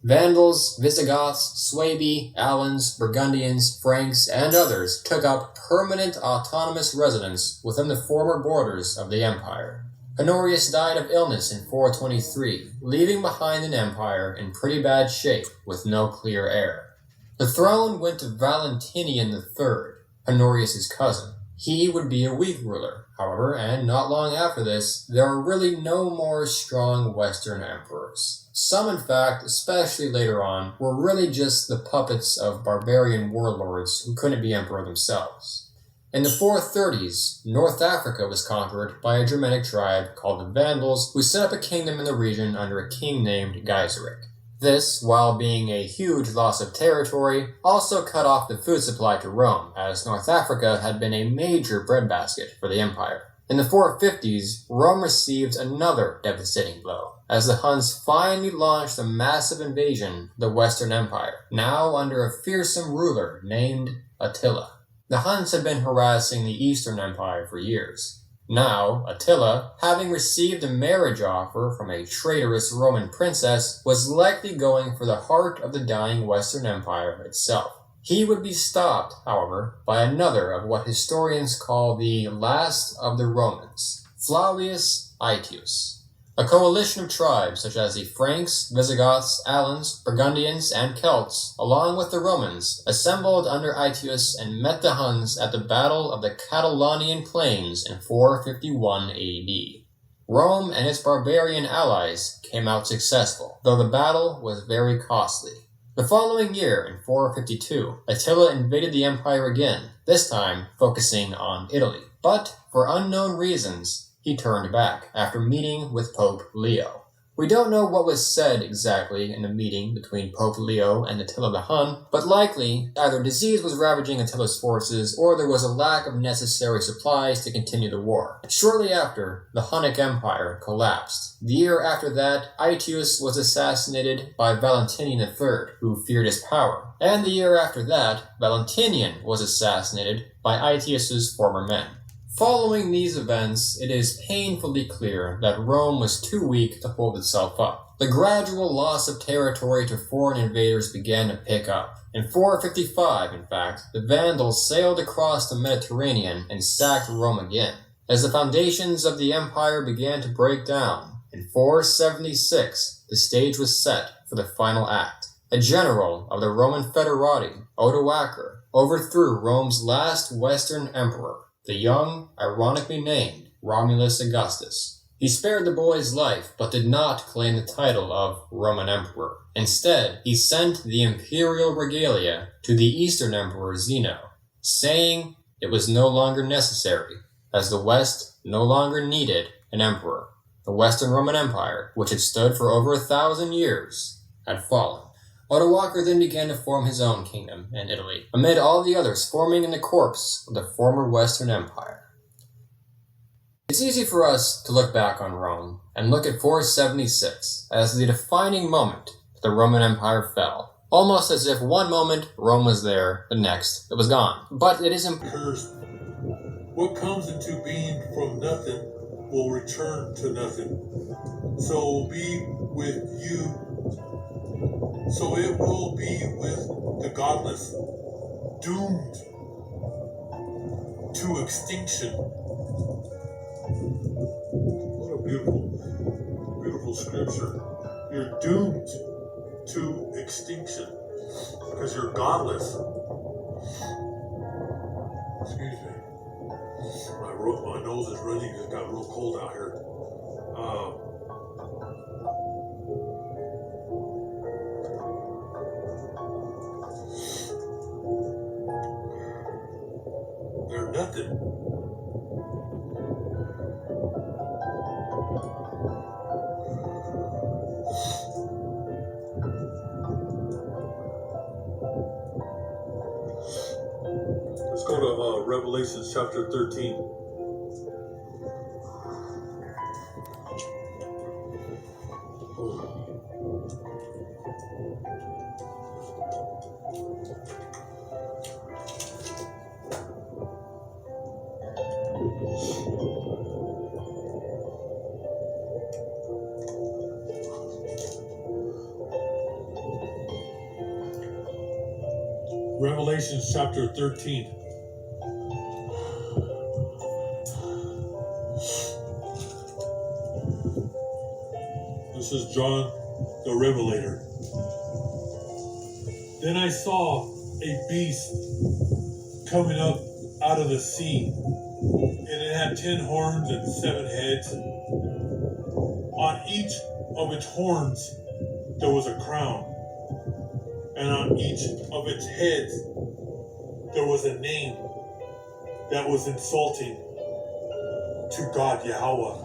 Vandals, Visigoths, Suebi, Alans, Burgundians, Franks, and others took up permanent autonomous residence within the former borders of the empire. Honorius died of illness in 423, leaving behind an empire in pretty bad shape with no clear heir. The throne went to Valentinian III, Honorius's cousin. He would be a weak ruler, however, and not long after this, there were really no more strong Western emperors. Some, in fact, especially later on, were really just the puppets of barbarian warlords who couldn't be emperor themselves. In the 430s, North Africa was conquered by a Germanic tribe called the Vandals, who set up a kingdom in the region under a king named Gaiseric. This, while being a huge loss of territory, also cut off the food supply to Rome, as North Africa had been a major breadbasket for the empire. In the 450s, Rome received another devastating blow, as the Huns finally launched a massive invasion of the Western Empire, now under a fearsome ruler named Attila. The Huns had been harassing the Eastern Empire for years. Now, Attila, having received a marriage offer from a traitorous Roman princess, was likely going for the heart of the dying Western Empire itself. He would be stopped, however, by another of what historians call the last of the Romans, Flavius Aetius. A coalition of tribes such as the Franks, Visigoths, Alans, Burgundians, and Celts, along with the Romans, assembled under Aetius and met the Huns at the Battle of the Catalaunian Plains in 451 AD. Rome and its barbarian allies came out successful, though the battle was very costly. The following year, in 452, Attila invaded the empire again, this time focusing on Italy. But, for unknown reasons, he turned back after meeting with Pope Leo. We don't know what was said exactly in the meeting between Pope Leo and Attila the Hun, but likely either disease was ravaging Attila's forces or there was a lack of necessary supplies to continue the war. Shortly after, the Hunnic Empire collapsed. The year after that, Aetius was assassinated by Valentinian III, who feared his power. And the year after that, Valentinian was assassinated by Aetius's former men. Following these events, it is painfully clear that Rome was too weak to hold itself up. The gradual loss of territory to foreign invaders began to pick up. In 455, in fact, the Vandals sailed across the Mediterranean and sacked Rome again. As the foundations of the empire began to break down, in 476, the stage was set for the final act. A general of the Roman Federati, Odoacer, overthrew Rome's last Western emperor, the young, ironically named Romulus Augustus. He spared the boy's life, but did not claim the title of Roman Emperor. Instead, he sent the imperial regalia to the Eastern Emperor Zeno, saying it was no longer necessary, as the West no longer needed an emperor. The Western Roman Empire, which had stood for over 1,000 years, had fallen. Odoacer then began to form his own kingdom in Italy, amid all the others forming in the corpse of the former Western Empire. It's easy for us to look back on Rome and look at 476 as the defining moment that the Roman Empire fell. Almost as if one moment Rome was there, the next it was gone. But it is important. What comes into being from nothing will return to nothing. So be with you. So it will be with the godless, doomed to extinction. What a beautiful, beautiful scripture. You're doomed to extinction because you're godless. Excuse me. My nose is running. It got real cold out here. They're nothing. Let's go to Revelation chapter 13. Revelation chapter 13. This is John the Revelator. Then I saw a beast coming up out of the sea, and it had 10 horns and 7 heads. On each of its horns there was a crown, and on each of its heads there was a name that was insulting to God Yahweh,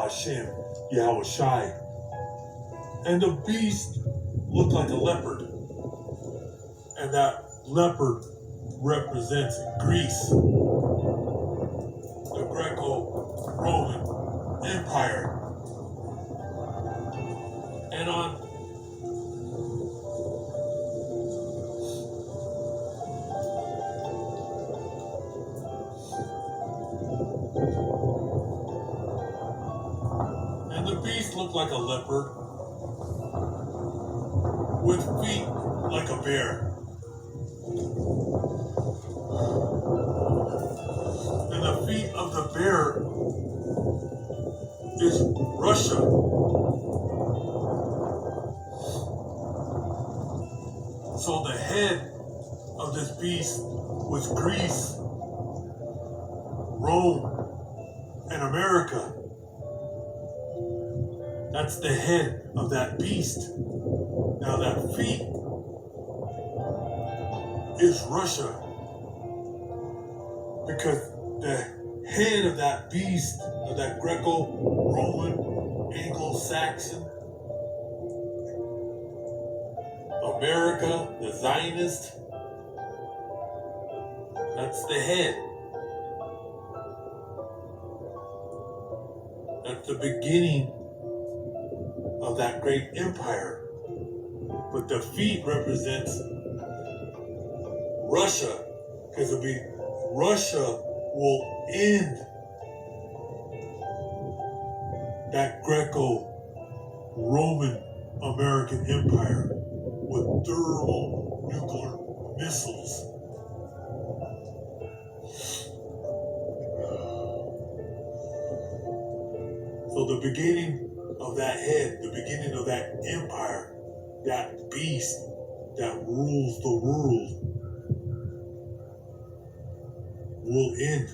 Hashem, Yahweh Shai. And the beast looked like a leopard, and that leopard represents Greece, the Greco-Roman Empire. And the beast looked like a leopard, with feet like a bear. And the feet of the bear is Russia. So the head of this beast was Greece, Rome, and America. That's the head of that beast. Now that feet is Russia, because the head of that beast, of that Greco-Roman, Anglo-Saxon, America, the Zionist, that's the head. That's the beginning of that great empire. But the feet represents Russia, because it'll be Russia will end that Greco-Roman American Empire with thermonuclear missiles. So the beginning of that head, the beginning of that empire, that beast that rules the world, will end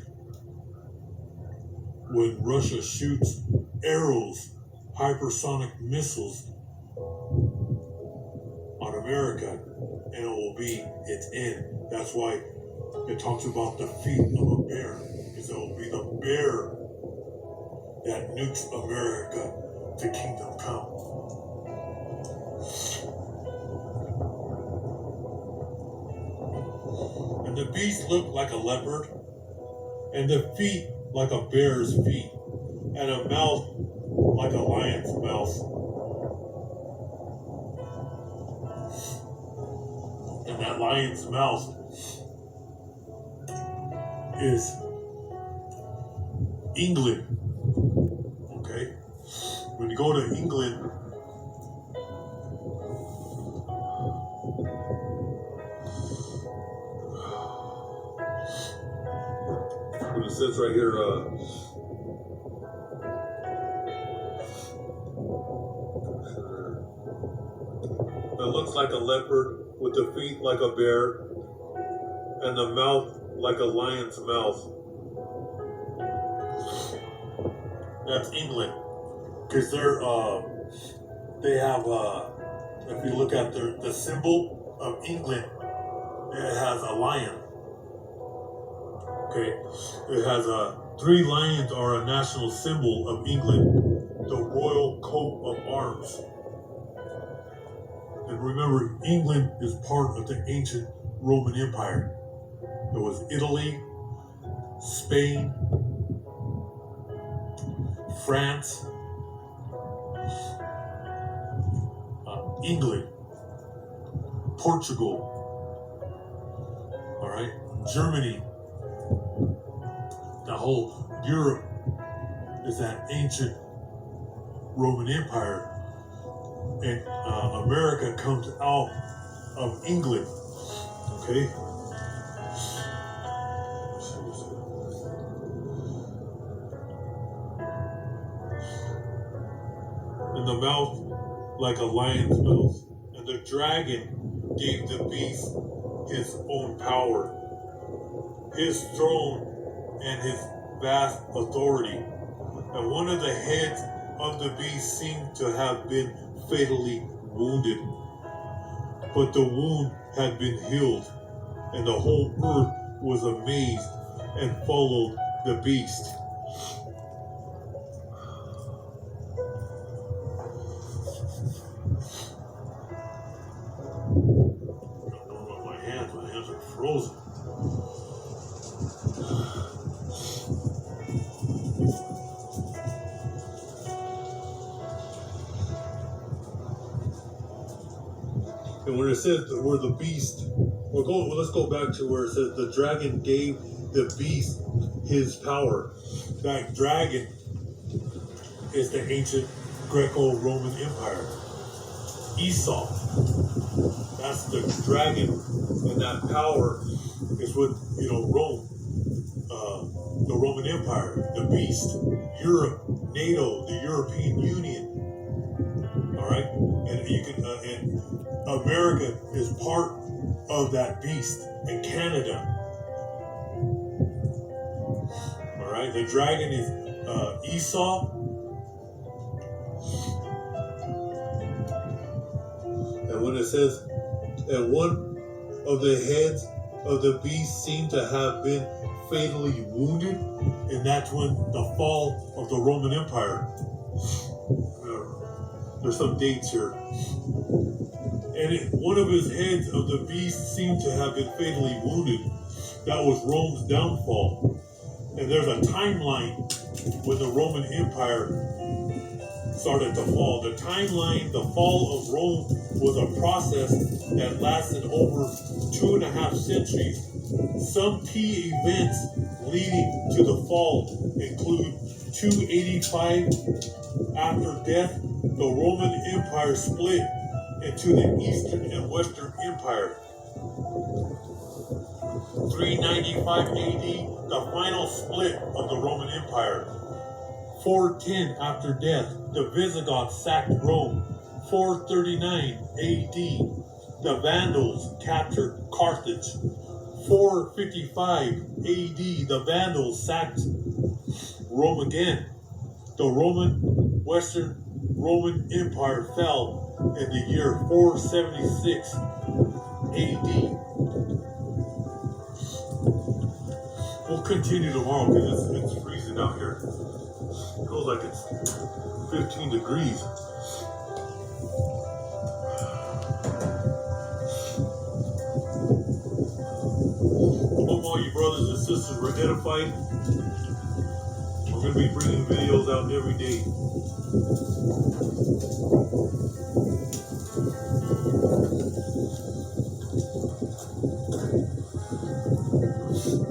when Russia shoots arrows, hypersonic missiles on America, and it will be its end. That's why it talks about the feet of a bear, because it will be the bear that nukes America to kingdom come. And the beast looked like a leopard, and the feet like a bear's feet, and a mouth like a lion's mouth. And that lion's mouth is England. Okay? When you go to England, when it says right here, it looks like a leopard with the feet like a bear and the mouth like a lion's mouth. That's England, because they have if you look at the symbol of England, it has a lion. Okay, it has 3 lions are a national symbol of England, the royal coat of arms. And remember, England is part of the ancient Roman Empire. There was Italy, Spain, France, England, Portugal, all right, Germany. The whole Europe is that ancient Roman Empire, and America comes out of England. Okay. In the mouth like a lion's mouth, and the dragon gave the beast his own power, his throne, and his vast authority. And one of the heads of the beast seemed to have been fatally wounded, but the wound had been healed, and the whole earth was amazed and followed the beast. I don't know about my hands are frozen. And when it says where the beast, let's go back to where it says the dragon gave the beast his power. That dragon is the ancient Greco-Roman Empire. Esau, that's the dragon, and that power is what, Rome, the Roman Empire, the beast, Europe, NATO, the European Union. All right, and you can, and America is part of that beast, and Canada. All right, the dragon is Esau. And when it says, and one of the heads of the beast seemed to have been fatally wounded, and that's when the fall of the Roman Empire. There's some dates here. And one of his heads of the beast seemed to have been fatally wounded. That was Rome's downfall. And there's a timeline when the Roman Empire started to fall. The timeline, the fall of Rome, was a process that lasted over 2.5 centuries. Some key events leading to the fall include 285 after death, the Roman Empire split into the Eastern and Western Empire. 395 AD, the final split of the Roman Empire. 410 after death, the Visigoths sacked Rome. 439 AD, the Vandals captured Carthage. 455 AD, the Vandals sacked Rome again. The Western Roman Empire fell in the year 476 AD. We'll continue tomorrow because it's freezing out here. It feels like it's 15 degrees. Hope all you brothers and sisters were edified. We're going to be bringing videos out every day.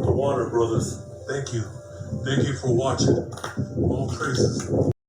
The water, brothers. Thank you. Thank you for watching. All praises.